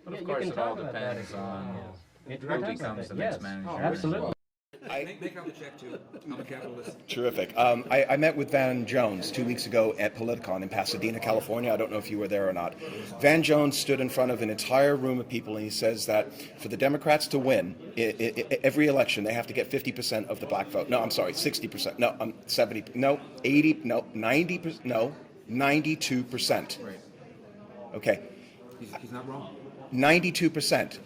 But of course, it all depends on who becomes the next manager. Absolutely. Make out the check too. I'm a capitalist. Terrific. I met with Van Jones 2 weeks ago at Politicon in Pasadena, California. I don't know if you were there or not. Van Jones stood in front of an entire room of people, and he says that for the Democrats to win every election, they have to get 50% of the black vote. No, I'm sorry, 60%. No, 70. No, 80. No, 90%. No, 92%. Right. Okay. He's not wrong. 92%.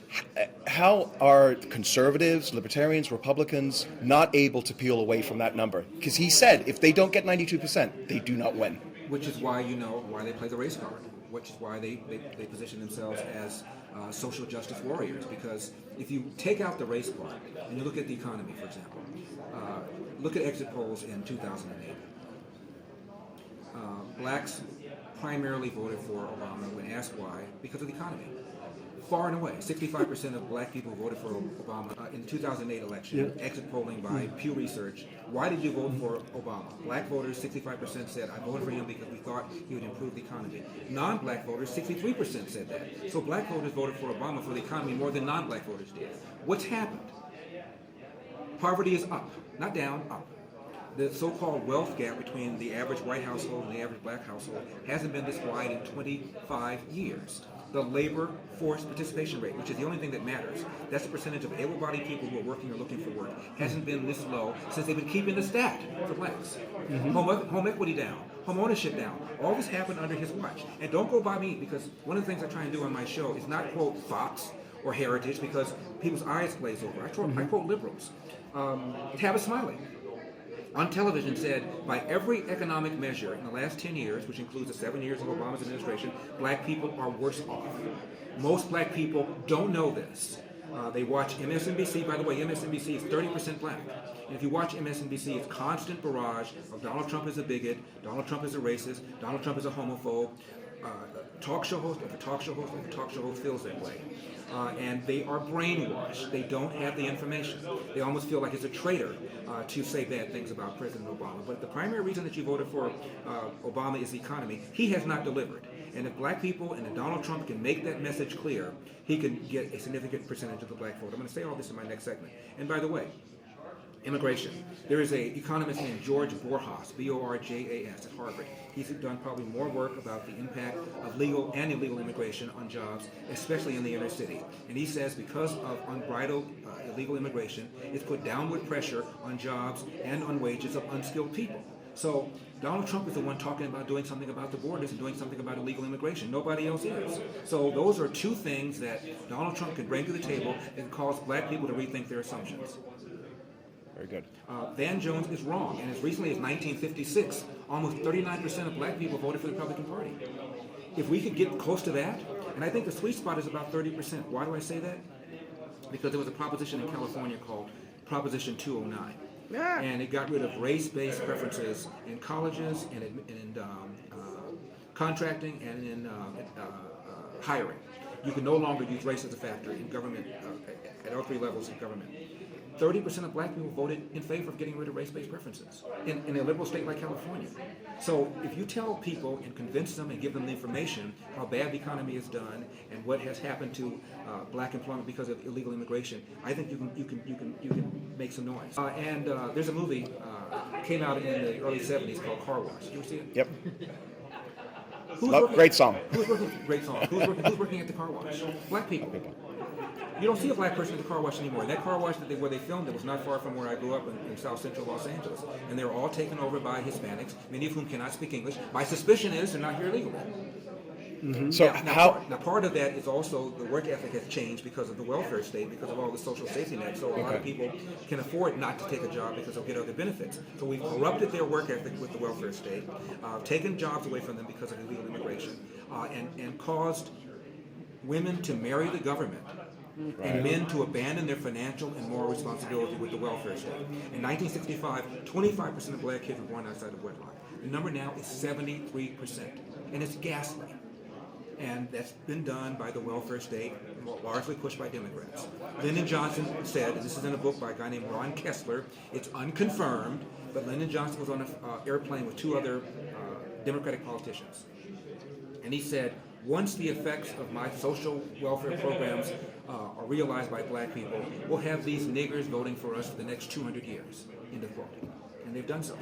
How are conservatives, libertarians, Republicans not able to peel away from that number? Because he said if they don't get 92%, they do not win. Which is why why they play the race card. Which is why they position themselves as social justice warriors. Because if you take out the race part and you look at the economy, for example, look at exit polls in 2008. Blacks primarily voted for Obama when asked why, because of the economy. Far and away, 65% of black people voted for Obama in the 2008 election. Exit polling by Pew Research. Why did you vote for Obama? Black voters, 65% said, I voted for him because we thought he would improve the economy. Non-black voters, 63% said that. So black voters voted for Obama for the economy more than non-black voters did. What's happened? Poverty is up, not down, up. The so-called wealth gap between the average white household and the average black household hasn't been this wide in 25 years. The labor force participation rate, which is the only thing that matters, that's the percentage of able-bodied people who are working or looking for work, hasn't been this low since they've been keeping the stat for blacks. Home equity down, home ownership down. All this happened under his watch. And don't go by me, because one of the things I try and do on my show is not quote Fox or Heritage, because people's eyes glaze over. I quote liberals. Tavis Smiley on television said, by every economic measure in the last 10 years, which includes the 7 years of Obama's administration, black people are worse off. Most black people don't know this. They watch MSNBC. By the way, MSNBC is 30% black. And if you watch MSNBC, it's constant barrage of Donald Trump is a bigot, Donald Trump is a racist, Donald Trump is a homophobe. Talk show host after talk show host after talk show host feels that way. And they are brainwashed. They don't have the information. They almost feel like it's a traitor to say bad things about President Obama. But the primary reason that you voted for Obama is the economy. He has not delivered. And if black people and if Donald Trump can make that message clear, he can get a significant percentage of the black vote. I'm going to say all this in my next segment. And by the way, immigration. There is an economist named George Borjas, B-O-R-J-A-S, at Harvard. He's done probably more work about the impact of legal and illegal immigration on jobs, especially in the inner city. And he says because of unbridled illegal immigration, it's put downward pressure on jobs and on wages of unskilled people. So Donald Trump is the one talking about doing something about the borders and doing something about illegal immigration. Nobody else is. So those are two things that Donald Trump can bring to the table and cause black people to rethink their assumptions. Very good. Van Jones is wrong, and as recently as 1956, almost 39% of black people voted for the Republican Party. If we could get close to that, and I think the sweet spot is about 30%. Why do I say that? Because there was a proposition in California called Proposition 209. And it got rid of race-based preferences in colleges and in contracting and in hiring. You can no longer use race as a factor in government, at all three levels of government. 30% of black people voted in favor of getting rid of race-based preferences in a liberal state like California. So if you tell people and convince them and give them the information how bad the economy is done and what has happened to black employment because of illegal immigration, I think you can make some noise. And there's a movie came out in the early 70s called Car Wash. Did you ever see it? Yep. Great song. Great song. Who's working at the car wash? Black people. You don't see a black person at the car wash anymore. That car wash where they filmed it was not far from where I grew up in South Central Los Angeles. And they were all taken over by Hispanics, many of whom cannot speak English. My suspicion is they're not here legally. So Now, part of that is also the work ethic has changed because of the welfare state, because of all the social safety nets. So a lot of people can afford not to take a job because they'll get other benefits. So we've corrupted their work ethic with the welfare state, taken jobs away from them because of illegal immigration, and caused women to marry the government. And men to abandon their financial and moral responsibility with the welfare state. In 1965, 25% of black kids were born outside of wedlock. The number now is 73%, and it's ghastly. And that's been done by the welfare state, largely pushed by Democrats. Lyndon Johnson said, and this is in a book by a guy named Ron Kessler, it's unconfirmed, but Lyndon Johnson was on an airplane with two other Democratic politicians. And he said, once the effects of my social welfare programs are realized by black people, we'll have these niggers voting for us for the next 200 years. End of quote. And they've done so.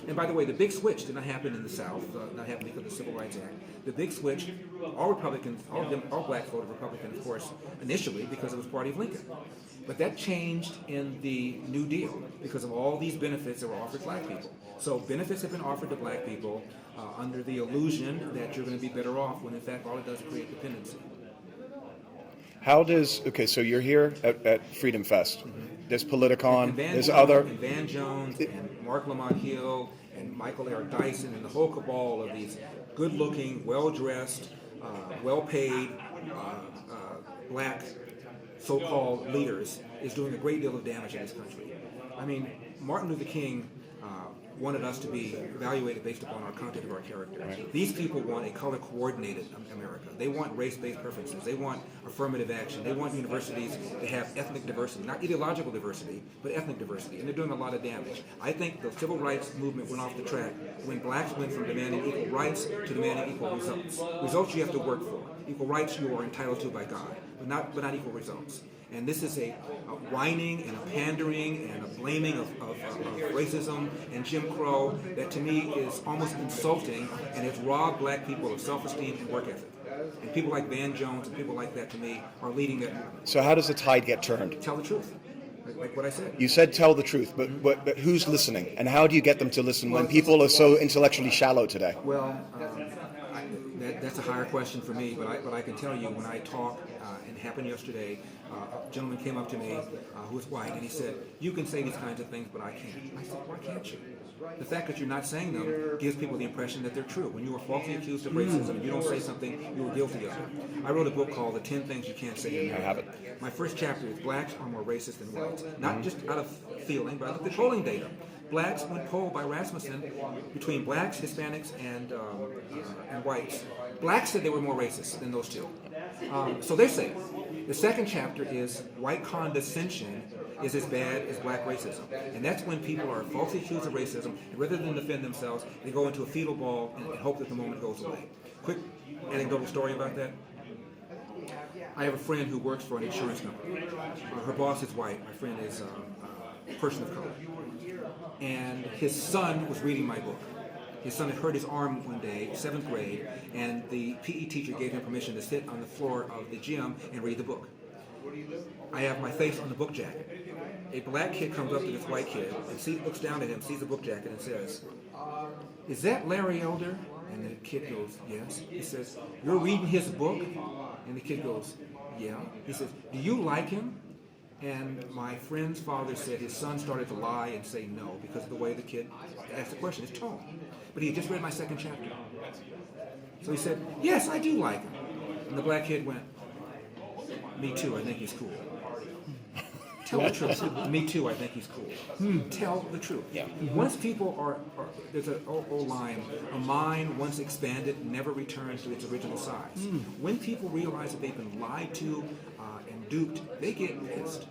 And by the way, the big switch did not happen in the South, not happen because of the Civil Rights Act. The big switch, all Republicans, all blacks voted Republican, of course, initially because it was party of Lincoln. But that changed in the New Deal because of all these benefits that were offered to black people. So benefits have been offered to black people under the illusion that you're going to be better off when in fact all it does is create dependency. How does, okay, so you're here at Freedom Fest. Mm-hmm. There's Politicon, there's and Van Jones and Mark Lamont Hill and Michael Eric Dyson and the whole cabal of these good-looking, well-dressed, well-paid black so-called leaders is doing a great deal of damage in this country. I mean, Martin Luther King wanted us to be evaluated based upon our content of our character. Right. These people want a color-coordinated America. They want race-based preferences. They want affirmative action. They want universities to have ethnic diversity, not ideological diversity, but ethnic diversity, and they're doing a lot of damage. I think the civil rights movement went off the track when blacks went from demanding equal rights to demanding equal results. Results you have to work for. Equal rights you are entitled to by God, but not equal results. And this is a whining and a pandering and a blaming of racism and Jim Crow that to me is almost insulting and has robbed black people of self-esteem and work ethic. And people like Van Jones and people like that to me are leading that movement. So how does the tide get turned? Tell the truth. Like what I said. You said tell the truth, but who's listening? And how do you get them to listen when people are so intellectually shallow today? Well, that's a higher question for me, but I can tell you when I talk, and it happened yesterday, a gentleman came up to me who was white, and he said, you can say these kinds of things, but I can't. I said, why can't you? The fact that you're not saying them gives people the impression that they're true. When you are falsely accused of racism and you don't say something, you are guilty of it. I wrote a book called The 10 Things You Can't Say in America. I have it. My first chapter is blacks are more racist than whites. Not just out of feeling, but I looked at polling data. Blacks, when polled by Rasmussen, between blacks, Hispanics, and whites, blacks said they were more racist than those two. So they're safe. The second chapter is white condescension is as bad as black racism. And that's when people are falsely accused of racism, and rather than defend themselves, they go into a fetal ball and hope that the moment goes away. Quick anecdotal story about that. I have a friend who works for an insurance company. Her boss is white. My friend is a person of color. And his son was reading my book. His son had hurt his arm one day, 7th grade, and the PE teacher gave him permission to sit on the floor of the gym and read the book. I have my face on the book jacket. A black kid comes up to this white kid and looks down at him, sees the book jacket, and says, "Is that Larry Elder?" And the kid goes, "Yes." He says, "You're reading his book?" And the kid goes, "Yeah." He says, "Do you like him?" And my friend's father said his son started to lie and say no because of the way the kid asked the question, his tone. But he had just read my second chapter. So he said, "Yes, I do like him." And the black kid went, "Me too, I think he's cool." Tell the truth. Me too, I think he's cool. Tell the truth. Yeah. Once people are there's an old line, a mind once expanded never returns to its original size. When people realize that they've been lied to and duped, they get pissed.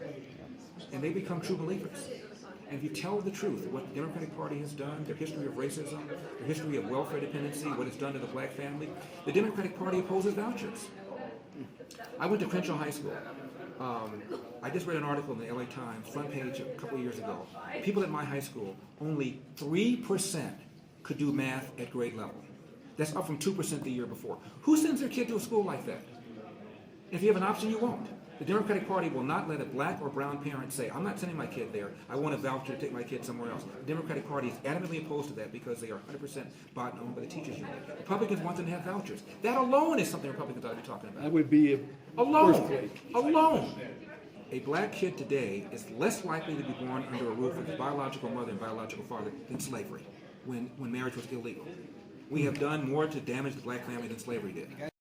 And they become true believers. And if you tell the truth, what the Democratic Party has done, their history of racism, their history of welfare dependency, what it's done to the black family, the Democratic Party opposes vouchers. I went to Crenshaw High School. I just read an article in the LA Times, front page a couple of years ago. People at my high school, only 3% could do math at grade level. That's up from 2% the year before. Who sends their kid to a school like that? If you have an option, you won't. The Democratic Party will not let a black or brown parent say, "I'm not sending my kid there. I want a voucher to take my kid somewhere else." The Democratic Party is adamantly opposed to that because they are 100% bought and owned by the teachers union. Republicans want them to have vouchers. That alone is something Republicans ought to be talking about. That would be a Alone. A black kid today is less likely to be born under a roof with his biological mother and biological father than slavery, when marriage was illegal. We have done more to damage the black family than slavery did.